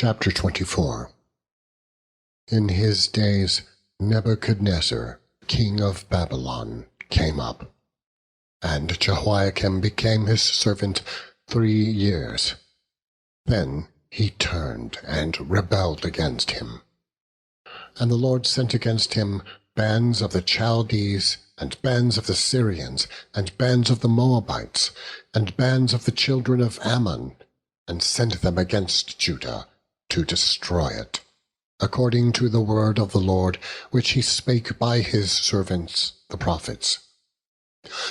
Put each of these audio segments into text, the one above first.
Chapter 24. In his days Nebuchadnezzar, king of Babylon, came up, and Jehoiakim became his servant 3 years. Then he turned and rebelled against him. And the Lord sent against him bands of the Chaldees, and bands of the Syrians, and bands of the Moabites, and bands of the children of Ammon, and sent them against Judah to destroy it, according to the word of the Lord which he spake by his servants the prophets.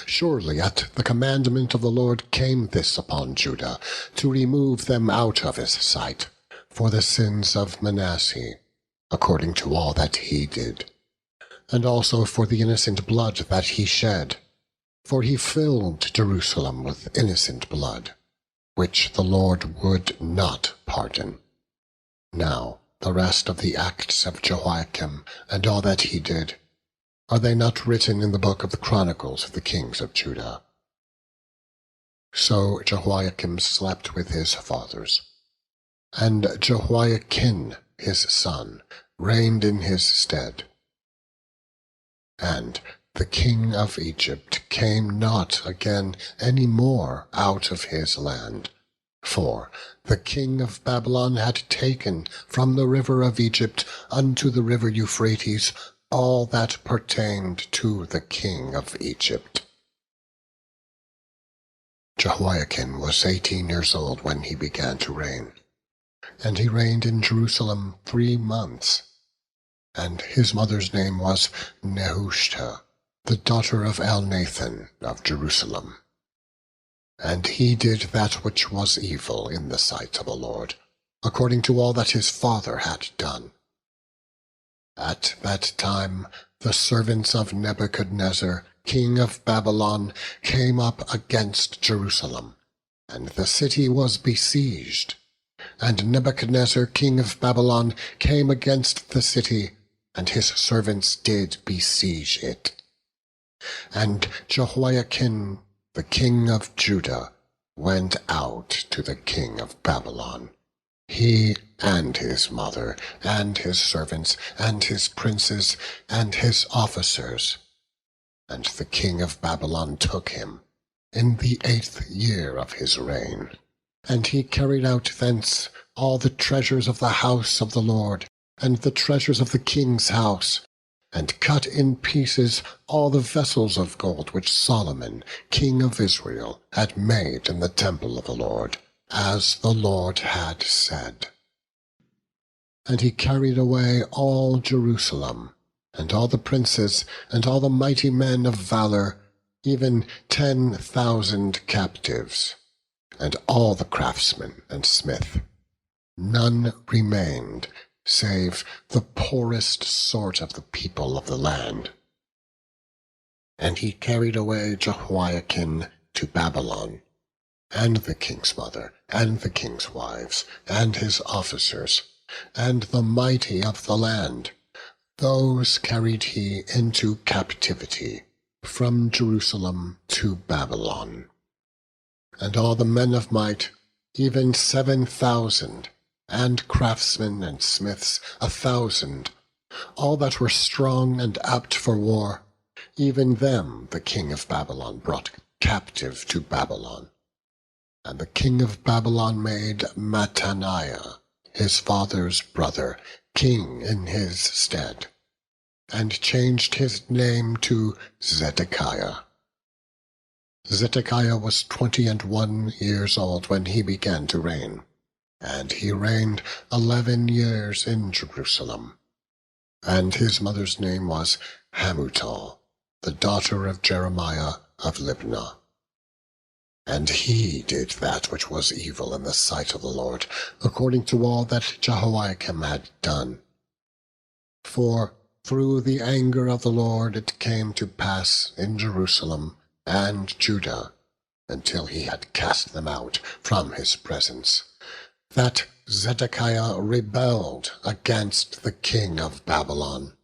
Surely at the commandment of the Lord came this upon Judah, to remove them out of his sight, for the sins of Manasseh, according to all that he did, and also for the innocent blood that he shed. For he filled Jerusalem with innocent blood, which the Lord would not pardon. Now the rest of the acts of Jehoiakim, and all that he did, are they not written in the book of the Chronicles of the kings of Judah? So Jehoiakim slept with his fathers, and Jehoiakim his son reigned in his stead. And the king of Egypt came not again any more out of his land, for the king of Babylon had taken from the river of Egypt unto the river Euphrates all that pertained to the king of Egypt. Jehoiakim was 18 years old when he began to reign, and he reigned in Jerusalem 3 months. And his mother's name was Nehushta, the daughter of Elnathan of Jerusalem. And he did that which was evil in the sight of the Lord, according to all that his father had done. At that time the servants of Nebuchadnezzar, king of Babylon, came up against Jerusalem, and the city was besieged. And Nebuchadnezzar, king of Babylon, came against the city, and his servants did besiege it. And Jehoiakim, the king of Judah, went out to the king of Babylon, he and his mother, and his servants, and his princes, and his officers. And the king of Babylon took him in the 8th year of his reign. And he carried out thence all the treasures of the house of the Lord, and the treasures of the king's house, and cut in pieces all the vessels of gold which Solomon, king of Israel, had made in the temple of the Lord, as the Lord had said. And he carried away all Jerusalem, and all the princes, and all the mighty men of valor, even 10,000 captives, and all the craftsmen and smith. None remained, save the poorest sort of the people of the land. And he carried away Jehoiakim to Babylon, and the king's mother, and the king's wives, and his officers, and the mighty of the land. Those carried he into captivity from Jerusalem to Babylon. And all the men of might, even 7,000, and craftsmen and smiths 1,000, all that were strong and apt for war, even them the king of Babylon brought captive to Babylon. And the king of Babylon made Mattaniah, his father's brother, king in his stead, and changed his name to Zedekiah. Zedekiah was 21 years old when he began to reign, and he reigned 11 years in Jerusalem. And his mother's name was Hamutal, the daughter of Jeremiah of Libnah. And he did that which was evil in the sight of the Lord, according to all that Jehoiakim had done. For through the anger of the Lord it came to pass in Jerusalem and Judah, until he had cast them out from his presence, that Zedekiah rebelled against the king of Babylon.